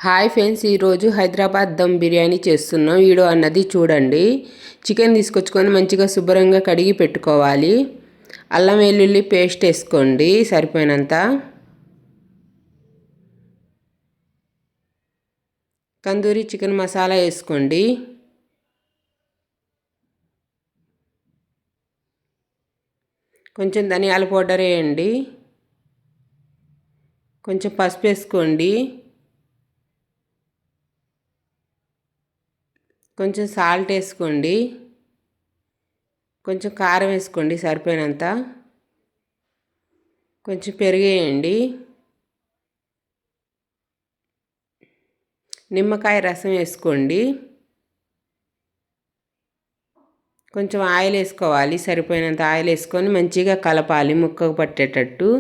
Hi friends, ఈరోజు హైదరాబాద్ దమ్ బిర్యానీ చేస్తున్నాం. Video అన్నది చూడండి. చికెన్ తీసుకొచ్చుకొని మంచిగా శుభ్రంగా కడిగి పెట్టుకోవాలి. అల్లం వెల్లుల్లి పేస్ట్ వేసుకోండి సరిపోయినంత. తందూరి చికెన్ మసాలా వేసుకోండి. కొంచెం ధనియాల పౌడర్ వేయండి. కొంచెం పసుపు వేసుకోండి. కొంచెం సాల్ట్ వేసుకోండి. కొంచెం కారం వేసుకోండి సరిపోయినంత. కొంచెం పెరుగు వేయండి. నిమ్మకాయ రసం వేసుకోండి. కొంచెం ఆయిల్ వేసుకోవాలి. సరిపోయినంత ఆయిల్ వేసుకొని మంచిగా కలపాలి, ముక్కకు పట్టేటట్టు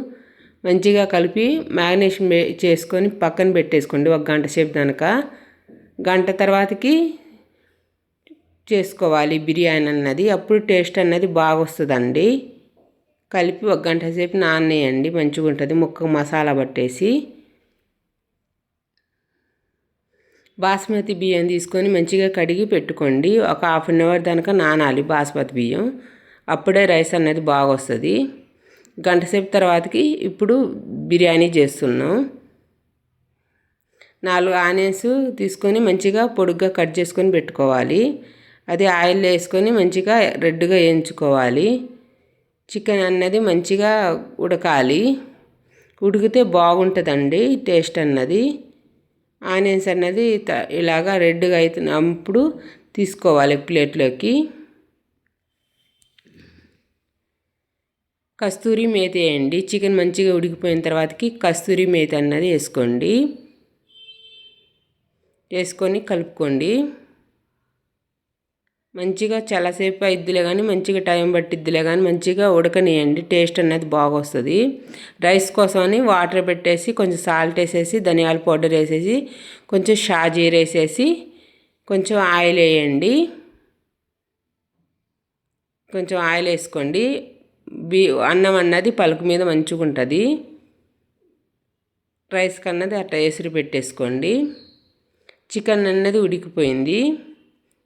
మంచిగా కలిపి మ్యారినేషన్ చేసుకొని పక్కన పెట్టేసుకోండి. ఒక గంట సేపు దాకా. గంట తర్వాతకి చేసుకోవాలి బిర్యానీ అన్నది. అప్పుడు టేస్ట్ అన్నది బాగా వస్తుందండి. కలిపి ఒక గంట సేపు నానేయండి, మంచిగా ఉంటుంది. ముక్కకు మసాలా పట్టేసి బాస్మతి బియ్యం తీసుకొని మంచిగా కడిగి పెట్టుకోండి. ఒక హాఫ్ అన్ అవర్ దాకా నానాలి బాస్మతి బియ్యం. అప్పుడే రైస్ అన్నది బాగా వస్తుంది. గంట సేపు తర్వాతకి ఇప్పుడు బిర్యానీ చేస్తున్నాం. 4 ఆనియన్స్ తీసుకొని మంచిగా పొడుగ్గా కట్ చేసుకొని పెట్టుకోవాలి. అది ఆయిల్ వేసుకొని మంచిగా రెడ్గా వేయించుకోవాలి. చికెన్ అన్నది మంచిగా ఉడకాలి. ఉడికితే బాగుంటుందండి టేస్ట్ అన్నది. ఆనియన్స్ అన్నది ఇలాగా రెడ్గా అవుతున్నప్పుడు తీసుకోవాలి ప్లేట్లోకి. కస్తూరి మేతి వేయండి. చికెన్ మంచిగా ఉడికిపోయిన తర్వాతకి కస్తూరి మేతి అన్నది వేసుకోండి. వేసుకొని కలుపుకోండి. మంచిగా చాలాసేపు అయిద్దిలే కానీ, మంచిగా టైం పట్టిద్దిలే కానీ మంచిగా ఉడకనియండి. టేస్ట్ అన్నది బాగా వస్తుంది. రైస్ కోసమని వాటర్ పెట్టేసి కొంచెం సాల్ట్ వేసేసి ధనియాల పౌడర్ వేసేసి కొంచెం షాజీర వేసేసి కొంచెం ఆయిల్ వేయండి. కొంచెం ఆయిల్ వేసుకోండి. అన్నం అన్నది పలుకు మీద మంచిగా ఉంటుంది. రైస్ కన్నది అట్లా ఎసురు పెట్టేసుకోండి. చికెన్ అన్నది ఉడికిపోయింది.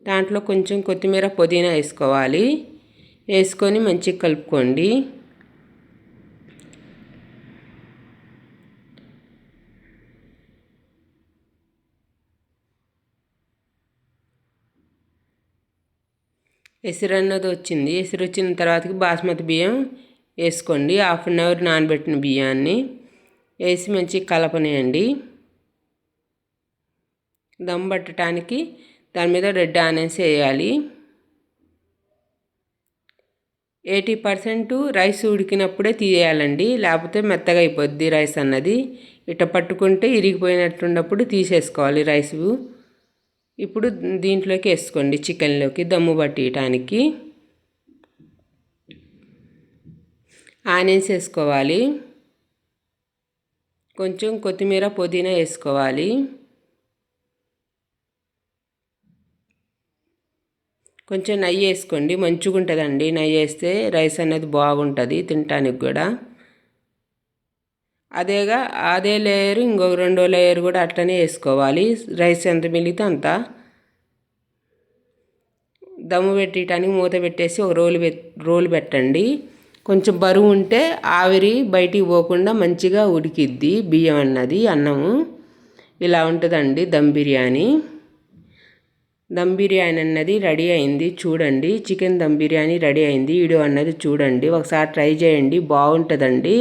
దాంట్లో కొంచెం కొత్తిమీర పుదీనా వేసుకోవాలి. వేసుకొని మంచిగా కలుపుకోండి. ఎసురు అన్నది వచ్చింది. ఎసురు వచ్చిన తర్వాతకి బాస్మతి బియ్యం వేసుకోండి. హాఫ్ అన్ అవర్ నానబెట్టిన బియ్యాన్ని వేసి మంచిగా కలపనియండి. దమ్ పట్టడానికి దాని మీద రెడ్ ఆనియన్స్ వేయాలి. 80% రైస్ ఉడికినప్పుడే తీయాలండి, లేకపోతే మెత్తగా అయిపోద్ది రైస్ అన్నది. ఇట్ట పట్టుకుంటే ఇరిగిపోయినట్టున్నప్పుడు తీసేసుకోవాలి రైసు. ఇప్పుడు దీంట్లోకి వేసుకోండి, చికెన్లోకి దమ్ము పట్టడానికి. ఆనియన్స్ వేసుకోవాలి. కొంచెం కొత్తిమీర పుదీనా వేసుకోవాలి. కొంచెం నెయ్యి వేసుకోండి, మంచిగా ఉంటుందండి. నెయ్యి వేస్తే రైస్ అనేది బాగుంటుంది తినటానికి కూడా. అదే లేయర్ ఇంకొక 2వ లేయర్ కూడా అట్లనే వేసుకోవాలి. రైస్ ఎంత మిగిలితే అంత. దమ్ము పెట్టడానికి మూత పెట్టేసి ఒక రోలు పెట్టండి. కొంచెం బరువు ఉంటే ఆవిరి బయటికి పోకుండా మంచిగా ఉడికిద్ది బియ్యం అన్నది, అన్నము. ఇలా ఉంటుందండి దమ్ బిర్యానీ. దమ్ బిర్యానీ అన్నది రెడీ అయింది చూడండి. చికెన్ దమ్ బిర్యానీ రెడీ అయింది. వీడియో అన్నది చూడండి, ఒకసారి ట్రై చేయండి, బాగుంటుందండి.